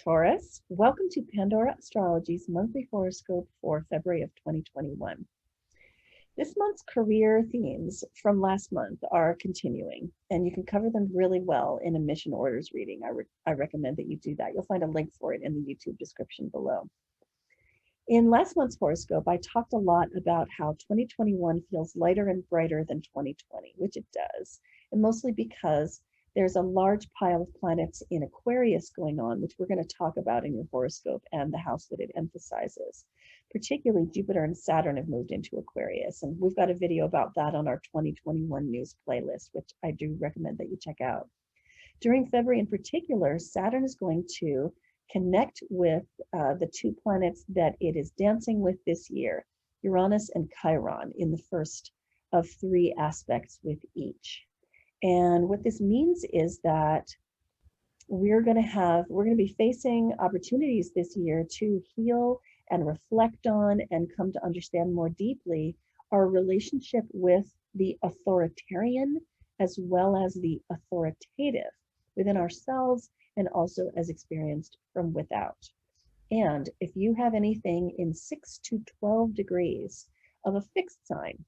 Taurus, welcome to Pandora Astrology's monthly horoscope for February of 2021. This month's career themes from last month are continuing, and you can cover them really well in a mission orders reading. I recommend that you do that. You'll find a link for it in the YouTube description below. In last month's horoscope, I talked a lot about how 2021 feels lighter and brighter than 2020, which it does, and mostly because there's a large pile of planets in Aquarius going on, which we're going to talk about in your horoscope and the house that it emphasizes. Particularly Jupiter and Saturn have moved into Aquarius, and we've got a video about that on our 2021 news playlist, which I do recommend that you check out. During February in particular, Saturn is going to connect with the two planets that it is dancing with this year, Uranus and Chiron, in the first of three aspects with each. And what this means is that we're going to be facing opportunities this year to heal and reflect on and come to understand more deeply our relationship with the authoritarian as well as the authoritative within ourselves and also as experienced from without. And if you have anything in 6 to 12 degrees of a fixed sign,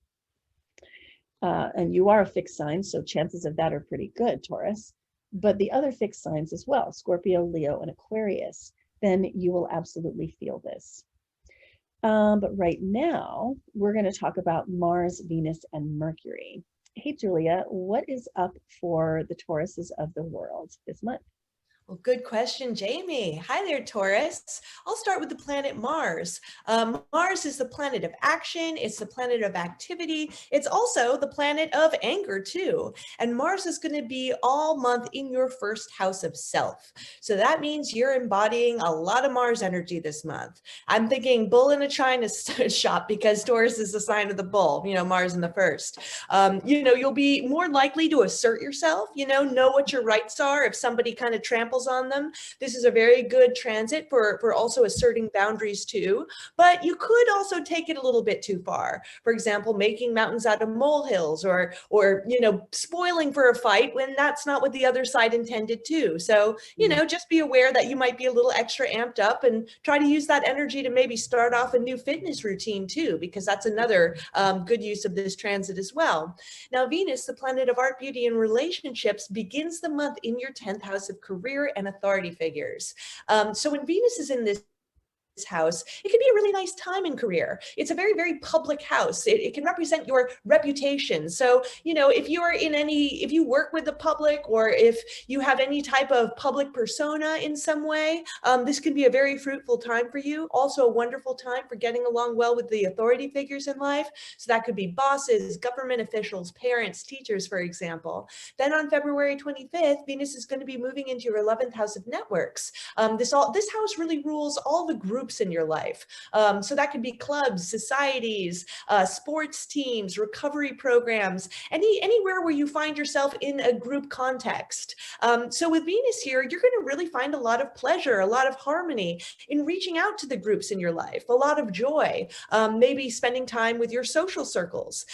and you are a fixed sign, so chances of that are pretty good, Taurus, but the other fixed signs as well, Scorpio, Leo, and Aquarius, then you will absolutely feel this. But right now, we're going to talk about Mars, Venus, and Mercury. Hey, Julia, what is up for the Tauruses of the world this month? Well, good question, Jamie. Hi there, Taurus. I'll start with the planet Mars. Mars is the planet of action. It's the planet of activity. It's also the planet of anger, too. And Mars is going to be all month in your first house of self. So that means you're embodying a lot of Mars energy this month. I'm thinking bull in a china shop because Taurus is the sign of the bull, Mars in the first. You'll be more likely to assert yourself, know what your rights are if somebody kind of tramples on them. This is a very good transit for also asserting boundaries too, but you could also take it a little bit too far. For example, making mountains out of molehills or spoiling for a fight when that's not what the other side intended to. So, just be aware that you might be a little extra amped up and try to use that energy to maybe start off a new fitness routine too, because that's another good use of this transit as well. Now, Venus, the planet of art, beauty, and relationships, begins the month in your 10th house of career and authority figures. So when Venus is in this house, it can be a really nice time in career. It's a very, very public house. It can represent your reputation. So, if you work with the public or if you have any type of public persona in some way, this can be a very fruitful time for you. Also a wonderful time for getting along well with the authority figures in life. So that could be bosses, government officials, parents, teachers, for example. Then on February 25th, Venus is going to be moving into your 11th house of networks. This house really rules all the groups in your life. So that could be clubs, societies, sports teams, recovery programs, anywhere where you find yourself in a group context. So with Venus here, you're going to really find a lot of pleasure, a lot of harmony in reaching out to the groups in your life, a lot of joy, maybe spending time with your social circles.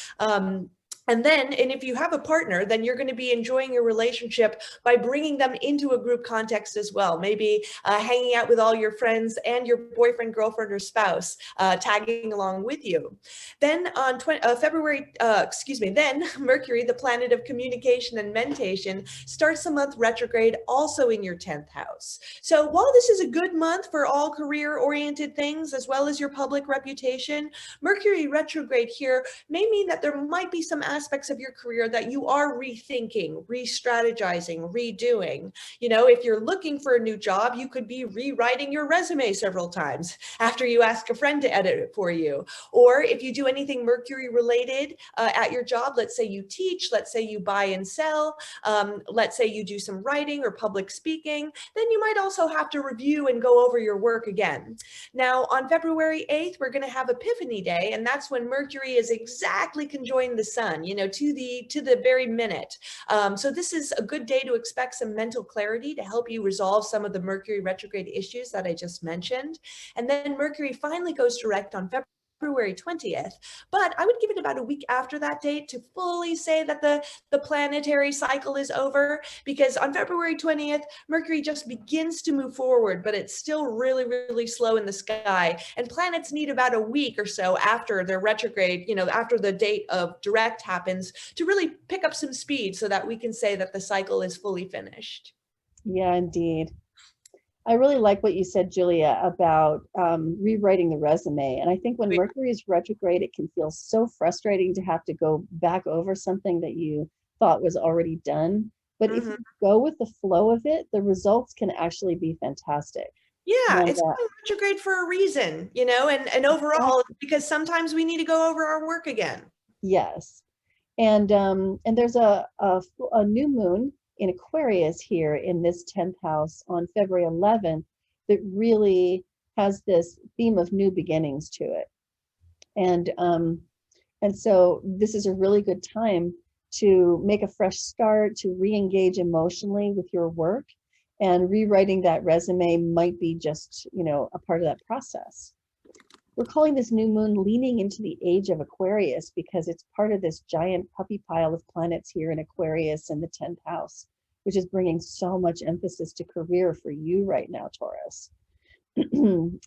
And if you have a partner, then you're going to be enjoying your relationship by bringing them into a group context as well. Maybe hanging out with all your friends and your boyfriend, girlfriend, or spouse, tagging along with you. Then on then Mercury, the planet of communication and mentation, starts the month retrograde also in your 10th house. So while this is a good month for all career-oriented things, as well as your public reputation, Mercury retrograde here may mean that there might be some aspects of your career that you are rethinking, re-strategizing, redoing. If you're looking for a new job, you could be rewriting your resume several times after you ask a friend to edit it for you. Or if you do anything Mercury related at your job, let's say you teach, let's say you buy and sell, let's say you do some writing or public speaking, then you might also have to review and go over your work again. Now, on February 8th, we're going to have Epiphany Day, and that's when Mercury is exactly conjoined the sun, to the very minute. So this is a good day to expect some mental clarity to help you resolve some of the Mercury retrograde issues that I just mentioned. And then Mercury finally goes direct on February February 20th, but I would give it about a week after that date to fully say that the planetary cycle is over, because on February 20th, Mercury just begins to move forward, but it's still really, really slow in the sky. And planets need about a week or so after their retrograde, after the date of direct happens, to really pick up some speed so that we can say that the cycle is fully finished. Yeah, indeed. I really like what you said, Julia, about rewriting the resume. And I think when Mercury is retrograde, it can feel so frustrating to have to go back over something that you thought was already done. But if you go with the flow of it, the results can actually be fantastic. Yeah, And it's going retrograde for a reason, and overall, because sometimes we need to go over our work again. yes. And there's a new moon in Aquarius here in this 10th house on February 11th that really has this theme of new beginnings to it. And so this is a really good time to make a fresh start, to re-engage emotionally with your work, and rewriting that resume might be just, a part of that process. We're calling this new moon leaning into the age of Aquarius because it's part of this giant puppy pile of planets here in Aquarius in the 10th house, which is bringing so much emphasis to career for you right now, Taurus.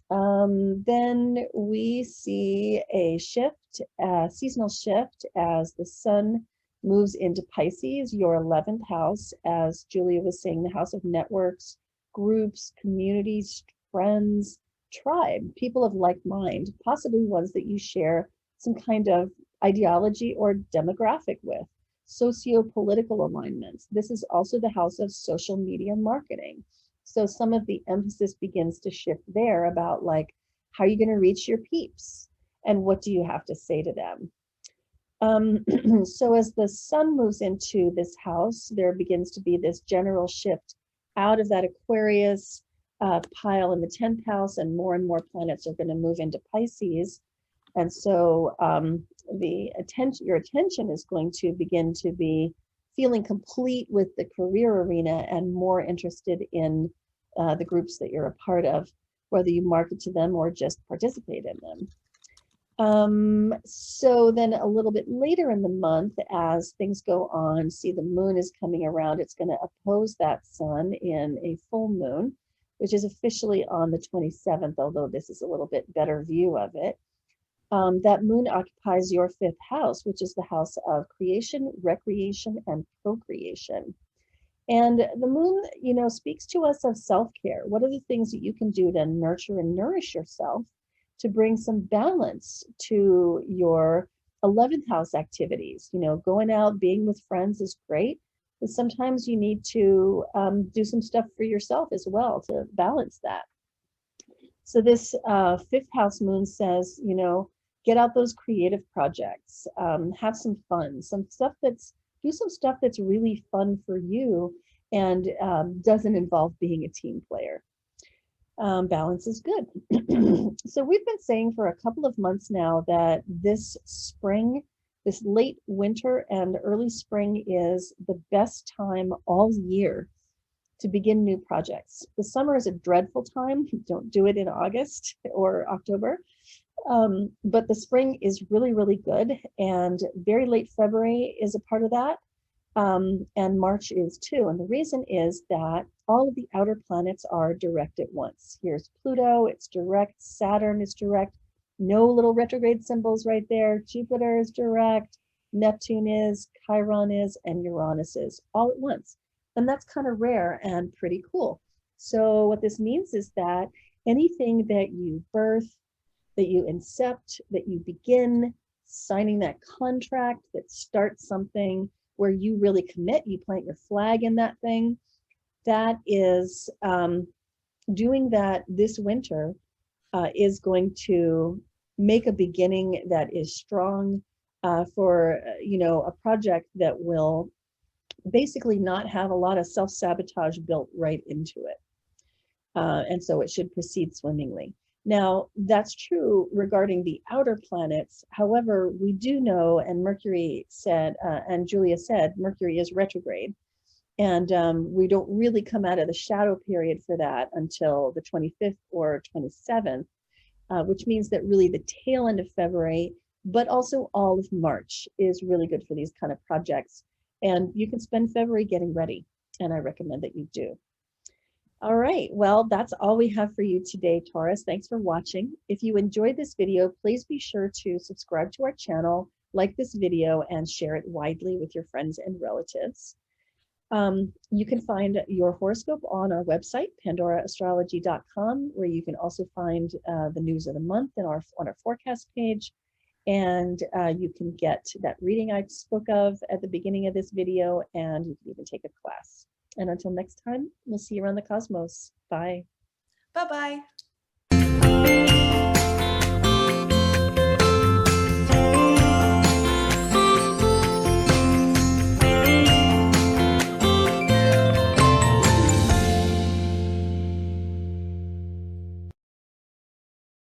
Then we see a shift, a seasonal shift, as the sun moves into Pisces, your 11th house, as Julia was saying, the house of networks, groups, communities, friends, tribe, people of like mind, possibly ones that you share some kind of ideology or demographic with, socio-political alignments. This is also the house of social media marketing. So some of the emphasis begins to shift there about like, how are you going to reach your peeps and what do you have to say to them? So as the sun moves into this house, there begins to be this general shift out of that Aquarius pile in the 10th house, and more planets are going to move into Pisces. And so your attention is going to begin to be feeling complete with the career arena and more interested in the groups that you're a part of, whether you market to them or just participate in them. So then a little bit later in the month, as things go on, see the moon is coming around, it's going to oppose that sun in a full moon, which is officially on the 27th, although this is a little bit better view of it. That moon occupies your 5th house, which is the house of creation, recreation, and procreation. And the moon, speaks to us of self-care. What are the things that you can do to nurture and nourish yourself to bring some balance to your 11th house activities? Going out, being with friends is great, but sometimes you need to do some stuff for yourself as well to balance that. So this 5th house moon says, get out those creative projects, have some fun, do some stuff that's really fun for you and doesn't involve being a team player. Balance is good. So we've been saying for a couple of months now that this spring, this late winter and early spring is the best time all year to begin new projects. The summer is a dreadful time. Don't do it in August or October. But the spring is really, really good. And very late February is a part of that. And March is too. And the reason is that all of the outer planets are direct at once. Here's Pluto, it's direct. Saturn is direct. No little retrograde symbols right there. Jupiter is direct. Neptune is, Chiron is, and Uranus is all at once. And that's kind of rare and pretty cool. So what this means is that anything that you birth, that you incept, that you begin, signing that contract that starts something where you really commit, you plant your flag in that thing, that is doing that this winter is going to make a beginning that is strong for a project that will basically not have a lot of self-sabotage built right into it. And so it should proceed swimmingly. Now, that's true regarding the outer planets. However, we do know, and Mercury said, and Julia said, Mercury is retrograde. And we don't really come out of the shadow period for that until the 25th or 27th. which means that really the tail end of February, but also all of March is really good for these kind of projects. And you can spend February getting ready, and I recommend that you do. All right, well, that's all we have for you today, Taurus. Thanks for watching. If you enjoyed this video, please be sure to subscribe to our channel, like this video, and share it widely with your friends and relatives. You can find your horoscope on our website, pandoraastrology.com, where you can also find the news of the month on our forecast page. And you can get that reading I spoke of at the beginning of this video, and you can even take a class. And until next time, we'll see you around the cosmos. Bye. Bye-bye.